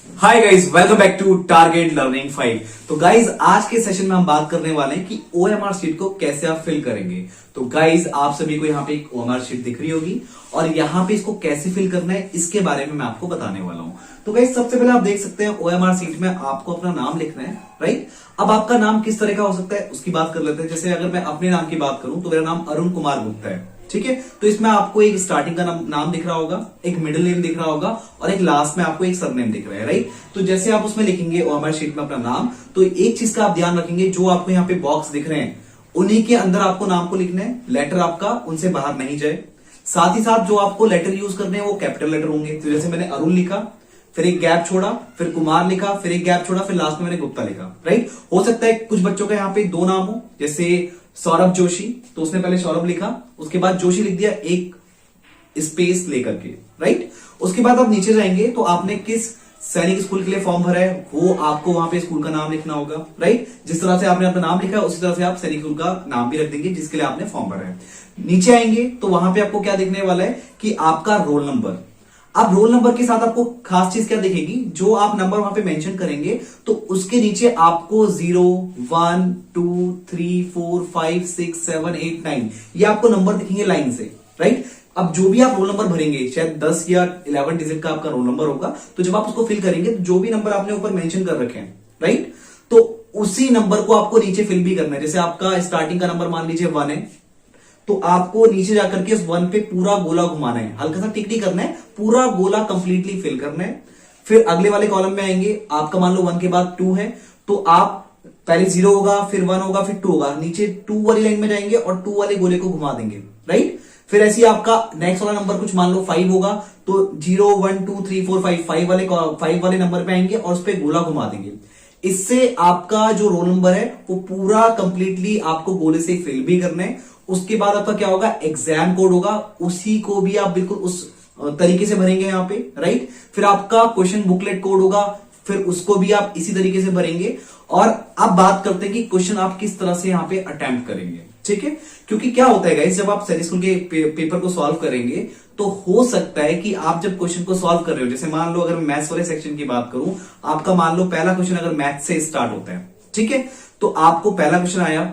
Hi guys, welcome back to target learning 5। तो guys, आज के सेशन में हम बात करने वाले हैं कि ओएमआर शीट को कैसे आप फिल करेंगे। तो गाइस, आप सभी को यहाँ पे एक ओएमआर शीट दिख रही होगी और यहाँ पे इसको कैसे फिल करना है इसके बारे में मैं आपको बताने वाला हूँ। तो गाइस, सबसे पहले आप देख सकते हैं ओएमआर शीट में आपको अपना नाम लिखना है, राइट। अब आपका नाम किस तरह का हो सकता है उसकी बात कर लेते हैं। जैसे अगर मैं अपने नाम की बात करूं तो मेरा नाम अरुण कुमार गुप्ता है, ठीक है। तो इसमें आपको एक स्टार्टिंग का नाम दिख रहा होगा, एक मिडिल नेम दिख रहा होगा और एक लास्ट में आपको एक सरनेम दिख रहा है, राइट। तो जैसे आप उसमें लिखेंगे ओएमआर शीट में अपना नाम, तो एक चीज का आप ध्यान रखेंगे, जो आपको यहाँ पे बॉक्स दिख रहे हैं उन्हीं के अंदर आपको नाम को लिखना है। लेटर आपका उनसे बाहर नहीं जाए। साथ ही साथ जो आपको लेटर यूज करने हैं वो कैपिटल लेटर होंगे। तो जैसे मैंने अरुण लिखा, फिर एक गैप छोड़ा, फिर कुमार लिखा, फिर एक गैप छोड़ा, फिर लास्ट में मैंने गुप्ता लिखा, राइट। हो सकता है कुछ बच्चों का यहाँ पे दो नाम हो, जैसे सौरभ जोशी, तो उसने पहले सौरभ लिखा, उसके बाद जोशी लिख दिया एक स्पेस लेकर के, राइट। उसके बाद आप नीचे जाएंगे तो आपने किस सैनिक स्कूल के लिए फॉर्म भरा है वो आपको वहां पे स्कूल का नाम लिखना होगा, राइट। जिस तरह से आपने अपना नाम लिखा है उसी तरह से आप सैनिक स्कूल का नाम भी रख देंगे जिसके लिए आपने फॉर्म भरा है। नीचे आएंगे तो वहां पे आपको क्या देखने वाला है कि आपका रोल नंबर। अब रोल नंबर के साथ आपको खास चीज क्या दिखेगी, जो आप नंबर वहां पे मेंशन करेंगे तो उसके नीचे आपको 0, 1, 2, 3, 4, 5, 6, 7, 8, 9 ये आपको नंबर दिखेंगे लाइन से, राइट। अब जो भी आप रोल नंबर भरेंगे, शायद 10 या 11 डिजिट का आपका रोल नंबर होगा, तो जब आप उसको फिल करेंगे तो जो भी नंबर आपने ऊपर मेंशन कर रखे हैं, राइट, तो उसी नंबर को आपको नीचे फिल भी करना है। जैसे आपका स्टार्टिंग का नंबर मान लीजिए 1 है, तो आपको नीचे जाकर के उस 1 पे पूरा गोला घुमाना है, हल्का सा टिक टिक करना है, पूरा गोला कंप्लीटली फिल करना है। फिर अगले वाले कॉलम में आएंगे, आपका मान लो 1 के बाद 2 है, तो आप पहले 0 होगा, फिर 1 होगा, फिर 2 होगा, नीचे 2 वाली लाइन में जाएंगे और 2 वाले गोले को घुमा देंगे, राइट। फिर ऐसे ही आपका नेक्स्ट वाला नंबर कुछ मान लो 5 होगा, तो 0, 1, 2, 3, 4, 5 वाले नंबर पे आएंगे और उस पर गोला घुमा देंगे। इससे आपका जो रोल नंबर है वो पूरा कंप्लीटली आपको गोले से फिल भी करना है। उसके बाद आपका क्या होगा, एग्जाम कोड होगा, उसी को भी आप बिल्कुल उस तरीके से भरेंगे यहाँ पे, राइट। फिर आपका क्वेश्चन बुकलेट कोड होगा, फिर उसको भी आप इसी तरीके से भरेंगे। और अब बात करते हैं कि क्वेश्चन आप किस तरह से यहाँ पे अटेम्प्ट करेंगे, ठीक है। क्योंकि क्या होता है गाइस, जब आप सैनिक स्कूल के पेपर को सॉल्व करेंगे तो हो सकता है कि आप जब क्वेश्चन को सॉल्व कर रहे हो, जैसे मान लो अगर मैं मैथ्स वाले सेक्शन की बात करूं, आपका मान लो पहला क्वेश्चन अगर मैथ से स्टार्ट होता है, ठीक है, तो आपको पहला क्वेश्चन आया,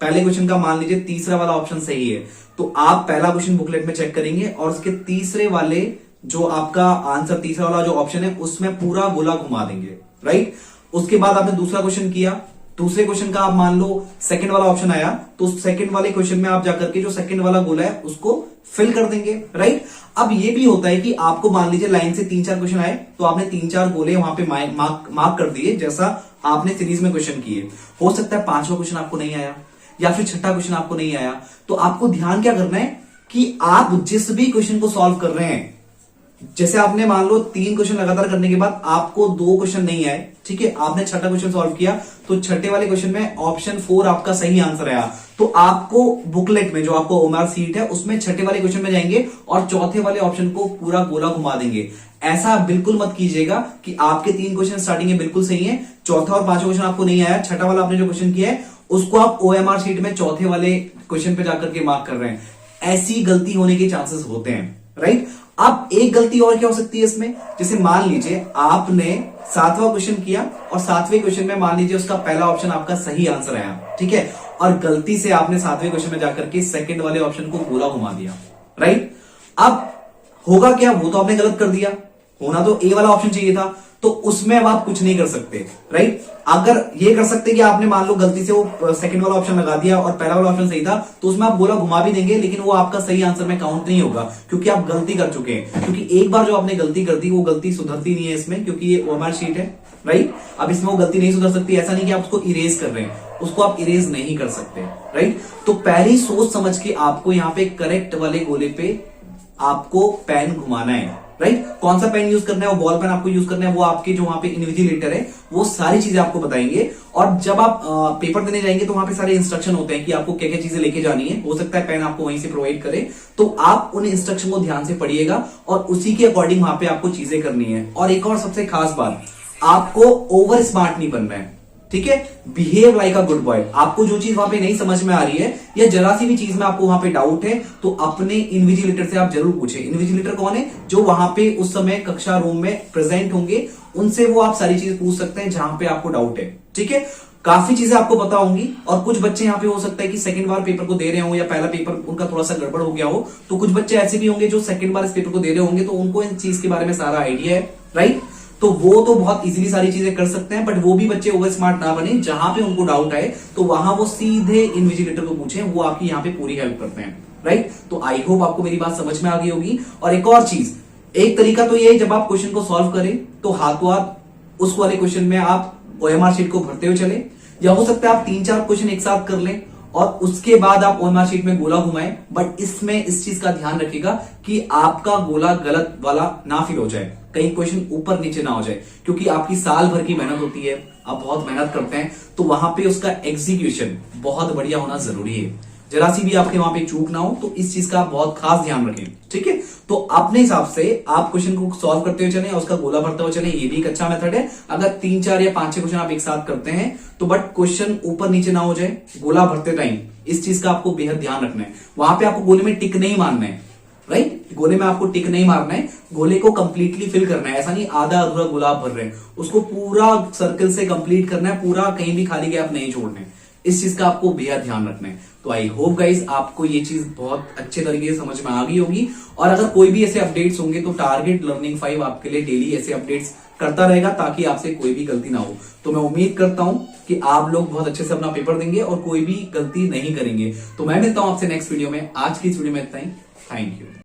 पहले क्वेश्चन का मान लीजिए तीसरा वाला ऑप्शन सही है, तो आप पहला क्वेश्चन बुकलेट में चेक करेंगे और उसके तीसरे वाले जो आपका आंसर, तीसरा वाला जो ऑप्शन है उसमें पूरा गोला घुमा देंगे, राइट। उसके बाद आपने दूसरा क्वेश्चन किया, दूसरे क्वेश्चन का आप मान लो सेकंड वाला ऑप्शन आया, तो सेकंड वाले क्वेश्चन में आप जाकर के जो सेकंड वाला गोला है उसको फिल कर देंगे, राइट। अब ये भी होता है कि आपको मान लीजिए लाइन से 3-4 क्वेश्चन आए, तो आपने 3-4 गोले वहां पे मार्क कर दिए जैसा आपने सीरीज में क्वेश्चन किए। हो सकता है 5वां क्वेश्चन आपको नहीं आया या फिर 6ठा क्वेश्चन आपको नहीं आया, तो आपको ध्यान क्या करना है कि आप जिस भी क्वेश्चन को सॉल्व कर रहे हैं, जैसे आपने मान लो 3 क्वेश्चन लगातार करने के बाद आपको 2 क्वेश्चन नहीं आए, ठीक है, आपने 6ठा क्वेश्चन सॉल्व किया, तो 6ठे वाले क्वेश्चन में ऑप्शन 4 आपका सही आंसर आया, तो आपको बुकलेट में जो आपको ओएमआर शीट है उसमें 6ठे वाले क्वेश्चन में जाएंगे और चौथे वाले ऑप्शन को पूरा गोला घुमा देंगे। ऐसा बिल्कुल मत कीजिएगा कि आपके 3 क्वेश्चन स्टार्टिंग में बिल्कुल सही है, चौथा और 5वां क्वेश्चन आपको नहीं आया, 6ठा वाला आपने जो क्वेश्चन किया है उसको आप ओएमआर शीट में चौथे वाले क्वेश्चन पे जाकर के मार्क कर रहे हैं। ऐसी गलती होने के चांसेस होते हैं, राइट। अब एक गलती और क्या हो सकती है इसमें, जैसे मान लीजिए आपने 7वां क्वेश्चन किया और 7वें क्वेश्चन में मान लीजिए उसका पहला ऑप्शन आपका सही आंसर आया, ठीक है, और गलती से आपने 7वें क्वेश्चन में जाकर के सेकंड वाले ऑप्शन को पूरा घुमा दिया, राइट। अब होगा क्या, वो तो आपने गलत कर दिया, होना तो ए वाला ऑप्शन चाहिए था, तो उसमें अब आप कुछ नहीं कर सकते, राइट। अगर ये कर सकते कि आपने मान लो गलती से वो सेकंड वाला ऑप्शन लगा दिया और पहला वाला ऑप्शन सही था, तो उसमें आप गोला घुमा भी देंगे, लेकिन वो आपका सही आंसर में काउंट नहीं होगा क्योंकि आप गलती कर चुके हैं। क्योंकि एक बार जो आपने गलती कर दी वो गलती सुधरती नहीं है इसमें, क्योंकि ये ओएमआर शीट है, राइट। अब इसमें वो गलती नहीं सुधर सकती, ऐसा नहीं कि आप उसको इरेज कर रहे हैं, उसको आप इरेज नहीं कर सकते, राइट। तो पहली सोच समझ के आपको यहाँ पे करेक्ट वाले गोले पे आपको पेन घुमाना है, राइट। कौन सा पेन यूज करना है, वो बॉल पेन आपको यूज करना है, वो आपके जो वहां पे इन्विजिलेटर है वो सारी चीजें आपको बताएंगे। और जब आप पेपर देने जाएंगे तो वहां पे सारे इंस्ट्रक्शन होते हैं कि आपको क्या क्या चीजें लेके जानी है, हो सकता है पेन आपको वहीं से प्रोवाइड करे, तो आप उन इंस्ट्रक्शन को ध्यान से पढ़िएगा और उसी के अकॉर्डिंग वहां पे आपको चीजें करनी है। और एक और सबसे खास बात, आपको ओवर स्मार्ट नहीं बनना है, ठीक है। Behave like a good boy. आपको जो चीज वहां पे नहीं समझ में आ रही है या जरा सी भी चीज में आपको वहां पे डाउट है तो अपने इन्विजिलेटर से आप जरूर पूछें। इन्विजिलेटर कौन है? जो वहां पे उस समय कक्षा रूम में प्रेजेंट होंगे, उनसे वो आप सारी चीजें पूछ सकते हैं जहां पे आपको डाउट है, ठीक है। काफी चीजें आपको पता होंगी और कुछ बच्चे यहाँ पे हो सकता है कि सेकंड बार पेपर को दे रहे हो या पहला पेपर उनका थोड़ा सा गड़बड़ हो गया हो, तो कुछ बच्चे ऐसे भी होंगे जो सेकंड बार इस पेपर को दे रहे होंगे तो उनको इन चीज के बारे में सारा आइडिया है, राइट। तो वो तो बहुत इजीली सारी चीजें कर सकते हैं, बट वो भी बच्चे ओवर स्मार्ट ना बने। जहां पे उनको डाउट आए तो वहां वो सीधे इन्विजिलेटर को पूछें, वो आपकी यहाँ पे पूरी हेल्प करते हैं, राइट। तो आई होप आपको मेरी बात समझ में आ गई होगी। और एक और चीज, एक तरीका तो ये है जब आप क्वेश्चन को सॉल्व करें तो हाथों हाथ उस वाले क्वेश्चन में आप ओएमआर शीट को भरते हुए चले, या हो सकता है आप 3-4 क्वेश्चन एक साथ कर लें और उसके बाद आप ओएमआर शीट में गोला घुमाएं। बट इसमें इस चीज का ध्यान रखिएगा कि आपका गोला गलत वाला ना फिल हो जाए, कहीं क्वेश्चन ऊपर नीचे ना हो जाए, क्योंकि आपकी साल भर की मेहनत होती है, आप बहुत मेहनत करते हैं, तो वहां पे उसका एग्जीक्यूशन बहुत बढ़िया होना जरूरी है। जरा सी भी आपके वहां पे चूक ना हो, तो इस चीज का आप बहुत खास ध्यान रखें, ठीक है। तो अपने हिसाब से आप क्वेश्चन को सॉल्व करते हुए चलें और उसका गोला भरते हुए चलें, ये भी एक अच्छा मेथड है। अगर 3-4 या 5-6 क्वेश्चन आप एक साथ करते हैं तो बट क्वेश्चन ऊपर नीचे ना हो जाए गोला भरते टाइम, इस चीज का आपको बेहद ध्यान रखना है। वहां पे आपको गोले में टिक नहीं मारना है, राइट। गोले में आपको टिक नहीं मारना है, गोले को कंप्लीटली फिल करना है। ऐसा नहीं आधा अधूरा गोला भर रहे हैं, उसको पूरा सर्कल से कंप्लीट करना है, पूरा कहीं भी खाली गैप नहीं छोड़ना है। इस चीज का आपको बेहद ध्यान रखना है। तो आई होप गाइस आपको ये चीज बहुत अच्छे तरीके से समझ में आ गई होगी। और अगर कोई भी ऐसे अपडेट्स होंगे तो टारगेट लर्निंग 5 आपके लिए डेली ऐसे अपडेट्स करता रहेगा ताकि आपसे कोई भी गलती ना हो। तो मैं उम्मीद करता हूं कि आप लोग बहुत अच्छे से अपना पेपर देंगे और कोई भी गलती नहीं करेंगे। तो मैं मिलता हूं आपसे नेक्स्ट वीडियो में। आज की इस वीडियो में इतना ही। Thank you.